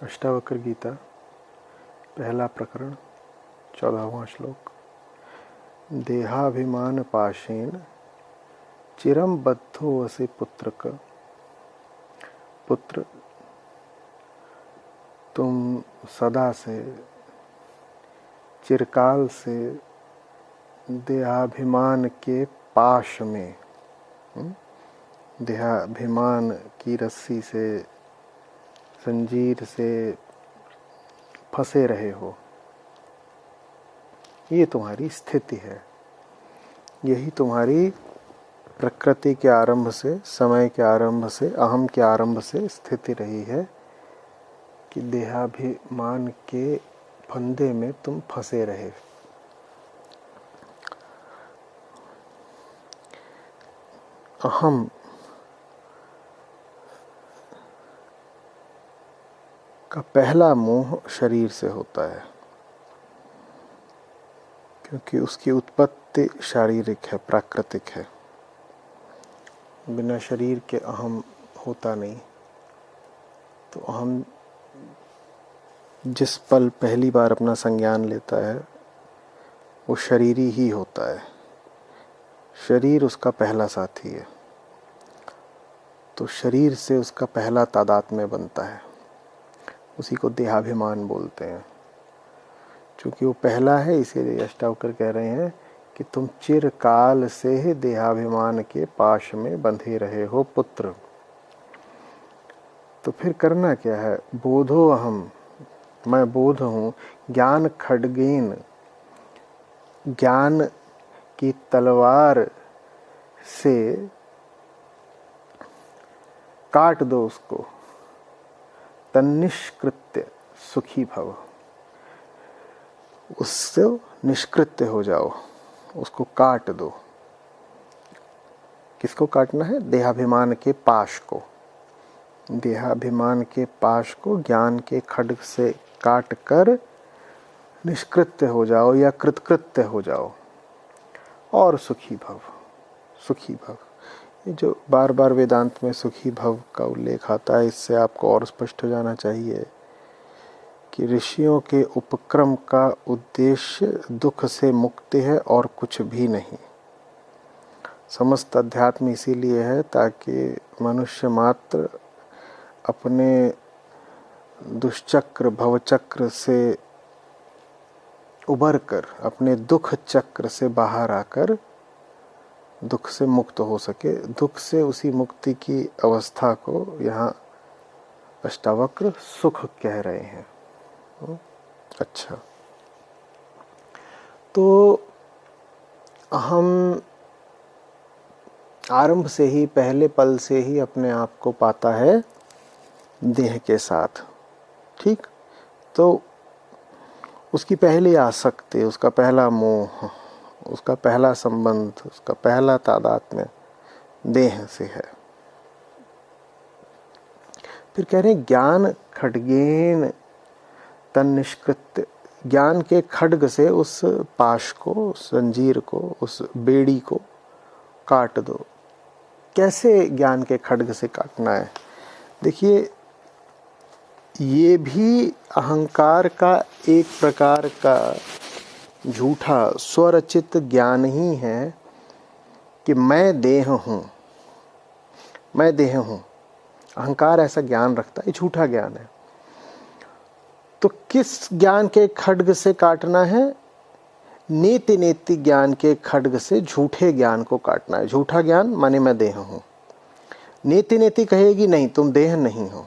अष्टावक्र गीता पहला प्रकरण 14वां श्लोक। देहाभिमान पाशेन चिरम बद्धो वसे पुत्रक। पुत्र, तुम सदा से चिरकाल से देहाभिमान के पाश में, देहाभिमान की रस्सी से, जंजीर से फंसे रहे हो। ये तुम्हारी स्थिति है। यही तुम्हारी प्रकृति के आरंभ से, समय के आरंभ से, अहम के आरंभ से स्थिति रही है कि देहाभिमान के फंदे में तुम फंसे रहे। अहम का पहला मोह शरीर से होता है, क्योंकि उसकी उत्पत्ति शारीरिक है, प्राकृतिक है। बिना शरीर के अहम होता नहीं। तो अहम जिस पल पहली बार अपना संज्ञान लेता है वो शरीरी ही होता है। शरीर उसका पहला साथी है। तो शरीर से उसका पहला तादात्म्य बनता है। उसी को देहाभिमान बोलते हैं। चूँकि वो पहला है, इसीलिए अष्टावक्र कह रहे हैं कि तुम चिरकाल से ही देहाभिमान के पाश में बंधे रहे हो पुत्र। तो फिर करना क्या है? बोधो अहम, मैं बोध हूँ। ज्ञान खड्गेन, ज्ञान की तलवार से काट दो उसको। तन्निष्कृत्य सुखी भव, उससे निष्कृत्य हो जाओ, उसको काट दो। किसको काटना है? देहाभिमान के पाश को। देहाभिमान के पाश को ज्ञान के खड्ग से काट कर निष्कृत्य हो जाओ या कृतकृत्य हो जाओ और सुखी भव। सुखी भव, ये जो बार बार वेदांत में सुखी भव का उल्लेख आता है, इससे आपको और स्पष्ट हो जाना चाहिए कि ऋषियों के उपक्रम का उद्देश्य दुख से मुक्ति है और कुछ भी नहीं। समस्त अध्यात्म इसीलिए है ताकि मनुष्य मात्र अपने दुष्चक्र भवचक्र से उबर कर, अपने दुख चक्र से बाहर आकर दुख से मुक्त हो सके। दुख से उसी मुक्ति की अवस्था को यहाँ अष्टावक्र सुख कह रहे हैं। अच्छा, तो हम आरंभ से ही, पहले पल से ही अपने आप को पाता है देह के साथ। ठीक, तो उसकी पहली आसक्ति, उसका पहला मोह, उसका पहला संबंध, उसका पहला तादात्म्य देह से है। फिर कह रहे हैं ज्ञान खड्गेन तन्निष्कृत्य। ज्ञान के खड्ग से उस पाश को, उस जंजीर को, उस बेड़ी को काट दो। कैसे ज्ञान के खड्ग से काटना है? देखिए, ये भी अहंकार का एक प्रकार का झूठा स्वरचित ज्ञान ही है कि मैं देह हूँ, मैं देह हूँ। अहंकार ऐसा ज्ञान रखता है, झूठा ज्ञान है। तो किस ज्ञान के खड्ग से काटना है? नेति नेति ज्ञान के खड्ग से झूठे ज्ञान को काटना है। झूठा ज्ञान माने मैं देह हूँ। नेति नेति कहेगी नहीं, तुम देह नहीं हो।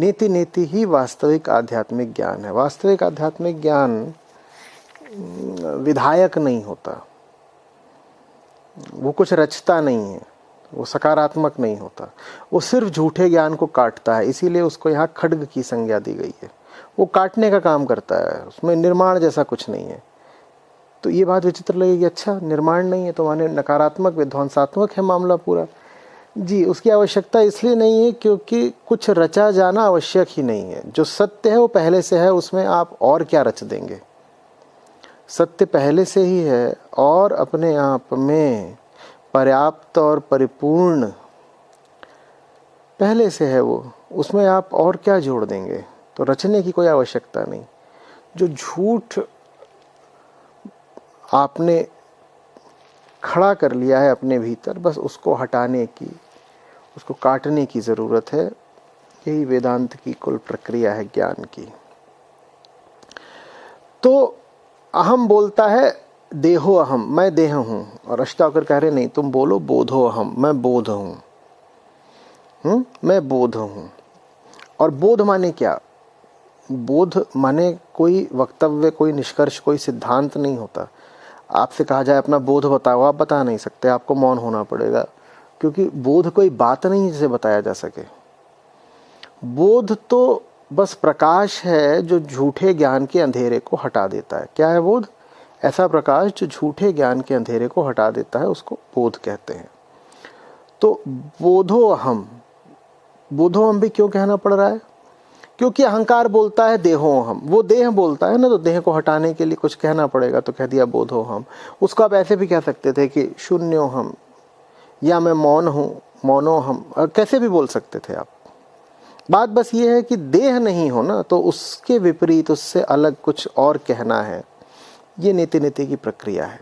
नेति नेति ही वास्तविक आध्यात्मिक ज्ञान है। वास्तविक आध्यात्मिक ज्ञान विधायक नहीं होता, वो कुछ रचता नहीं है, वो सकारात्मक नहीं होता, वो सिर्फ झूठे ज्ञान को काटता है। इसीलिए उसको यहाँ खड्ग की संज्ञा दी गई है। वो काटने का काम करता है, उसमें निर्माण जैसा कुछ नहीं है। तो ये बात विचित्र लगेगी, अच्छा निर्माण नहीं है तो माने नकारात्मक विध्वंसात्मक है मामला पूरा। जी, उसकी आवश्यकता इसलिए नहीं है क्योंकि कुछ रचा जाना आवश्यक ही नहीं है। जो सत्य है वो पहले से है, उसमें आप और क्या रच देंगे? सत्य पहले से ही है और अपने आप में पर्याप्त और परिपूर्ण पहले से है वो, उसमें आप और क्या जोड़ देंगे? तो रचने की कोई आवश्यकता नहीं। जो झूठ आपने खड़ा कर लिया है अपने भीतर, बस उसको हटाने की, उसको काटने की ज़रूरत है। यही वेदांत की कुल प्रक्रिया है ज्ञान की। तो अहम बोलता है देहो अहम, मैं देह हूँ, और अष्टावक्र कह रहे नहीं, तुम बोलो बोधो अहम, मैं बोध हूँ, मैं बोध हूँ। और बोध माने क्या? बोध माने कोई वक्तव्य, कोई निष्कर्ष, कोई सिद्धांत नहीं होता। आपसे कहा जाए अपना बोध बताओ, आप बता नहीं सकते, आपको मौन होना पड़ेगा, क्योंकि बोध कोई बात नहीं जिसे बताया जा सके। बोध तो बस प्रकाश है जो झूठे ज्ञान के अंधेरे को हटा देता है। क्या है बोध? ऐसा प्रकाश जो झूठे ज्ञान के अंधेरे को हटा देता है, उसको बोध कहते हैं। तो बोधो अहम, बोधो अहम भी क्यों कहना पड़ रहा है? क्योंकि अहंकार बोलता है देहो हम, वो देह बोलता है ना, तो देह को हटाने के लिए कुछ कहना पड़ेगा, तो कह दिया बोधो हम। उसको आप ऐसे भी कह सकते थे कि शून्यो हम, या मैं मौन हूँ, मौनो हम, कैसे भी बोल सकते थे आप। बात बस ये है कि देह नहीं हो ना, तो उसके विपरीत, उससे अलग कुछ और कहना है। ये नीति नीति की प्रक्रिया है।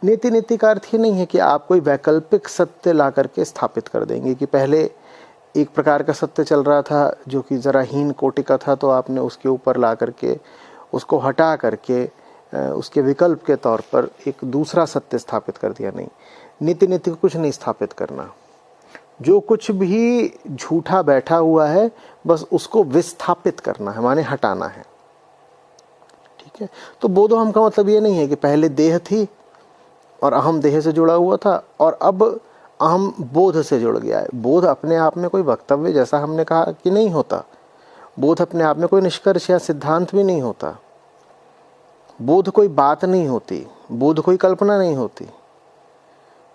नीति नीति का अर्थ ये नहीं है कि आप कोई वैकल्पिक सत्य ला करके स्थापित कर देंगे, कि पहले एक प्रकार का सत्य चल रहा था जो कि ज़रा हीन कोटि का था, तो आपने उसके ऊपर ला करके, उसको हटा करके उसके विकल्प के तौर पर एक दूसरा सत्य स्थापित कर दिया। नहीं, नीति नीति को कुछ नहीं स्थापित करना। जो कुछ भी झूठा बैठा हुआ है, बस उसको विस्थापित करना है, माने हटाना है। ठीक है? तो बोधो हम का मतलब ये नहीं है कि पहले देह थी और अहम देह से जुड़ा हुआ था, और अब अहम बोध से जुड़ गया है। बोध अपने आप में कोई वक्तव्य, जैसा हमने कहा कि नहीं होता। बोध अपने आप में कोई निष्कर्ष या सिद्धांत भी नहीं होता। बोध कोई बात नहीं होती, बोध कोई कल्पना नहीं होती।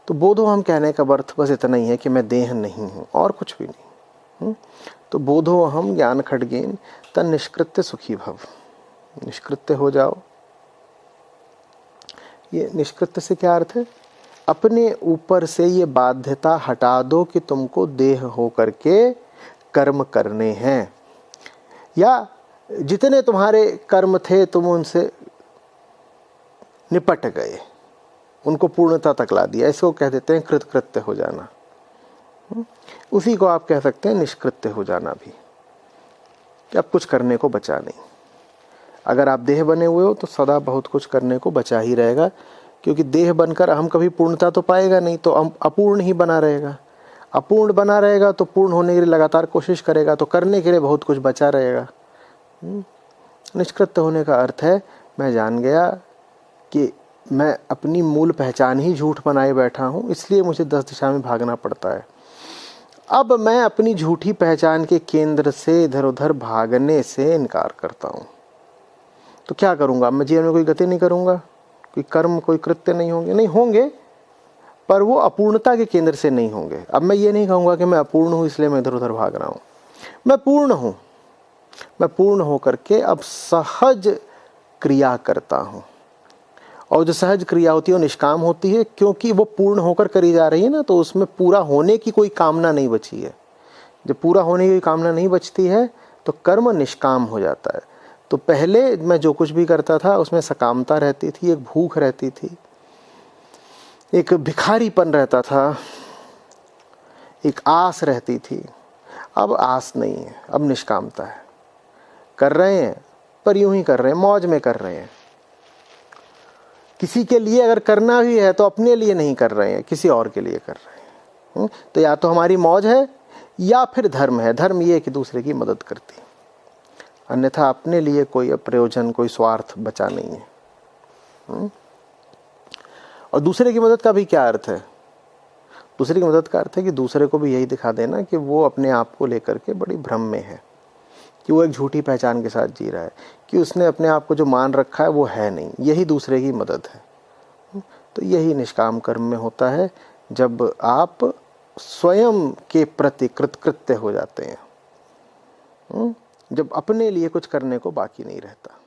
तो बोधो हम कहने का अर्थ बस इतना ही है कि मैं देह नहीं हूँ, और कुछ भी नहीं। तो बोधो हम ज्ञान खड्गेन तन निष्कृत्य सुखी भव, निष्कृत्य हो जाओ। ये निष्कृत्य से क्या अर्थ है? अपने ऊपर से ये बाध्यता हटा दो कि तुमको देह हो करके कर्म करने हैं, या जितने तुम्हारे कर्म थे तुम उनसे निपट गए, उनको पूर्णता तक ला दिया। इसको कह देते हैं कृतकृत्य हो जाना। उसी को आप कह सकते हैं निष्कृत्य हो जाना भी, कि अब कुछ करने को बचा नहीं। अगर आप देह बने हुए हो तो सदा बहुत कुछ करने को बचा ही रहेगा, क्योंकि देह बनकर हम कभी पूर्णता तो पाएगा नहीं, तो हम अपूर्ण ही बना रहेगा। अपूर्ण बना रहेगा तो पूर्ण होने के लिए लगातार कोशिश करेगा, तो करने के लिए बहुत कुछ बचा रहेगा। निष्कृत्य होने का अर्थ है मैं जान गया कि मैं अपनी मूल पहचान ही झूठ बनाए बैठा हूँ, इसलिए मुझे 10 दिशा में भागना पड़ता है। अब मैं अपनी झूठी पहचान के केंद्र से इधर उधर भागने से इनकार करता हूँ। तो क्या करूँगा? मैं जीवन में कोई गति नहीं करूँगा, कोई कर्म, कोई कृत्य नहीं होंगे, नहीं होंगे, पर वो अपूर्णता के केंद्र से नहीं होंगे। अब मैं ये नहीं कहूँगा कि मैं अपूर्ण हूँ इसलिए मैं इधर उधर भाग रहा हूँ। मैं पूर्ण हूँ, मैं पूर्ण होकर के अब सहज क्रिया करता हूँ। और जो सहज क्रिया होती है वो निष्काम होती है, क्योंकि वो पूर्ण होकर करी जा रही है ना, तो उसमें पूरा होने की कोई कामना नहीं बची है। जब पूरा होने की कामना नहीं बचती है तो कर्म निष्काम हो जाता है। तो पहले मैं जो कुछ भी करता था उसमें सकामता रहती थी, एक भूख रहती थी, एक भिखारीपन रहता था, एक आस रहती थी। अब आस नहीं है, अब निष्कामता है। कर रहे हैं पर यूं ही कर रहे हैं, मौज में कर रहे हैं। किसी के लिए अगर करना भी है तो अपने लिए नहीं कर रहे हैं, किसी और के लिए कर रहे हैं। तो या तो हमारी मौज है या फिर धर्म है। धर्म ये है कि दूसरे की मदद करती, अन्यथा अपने लिए कोई प्रयोजन, कोई स्वार्थ बचा नहीं है। और दूसरे की मदद का भी क्या अर्थ है? दूसरे की मदद का अर्थ है कि दूसरे को भी यही दिखा देना कि वो अपने आप को लेकर के बड़ी भ्रम में है, कि वो एक झूठी पहचान के साथ जी रहा है, कि उसने अपने आप को जो मान रखा है वो है नहीं। यही दूसरे की मदद है। तो यही निष्काम कर्म में होता है, जब आप स्वयं के प्रति कृतकृत्य हो जाते हैं, जब अपने लिए कुछ करने को बाकी नहीं रहता।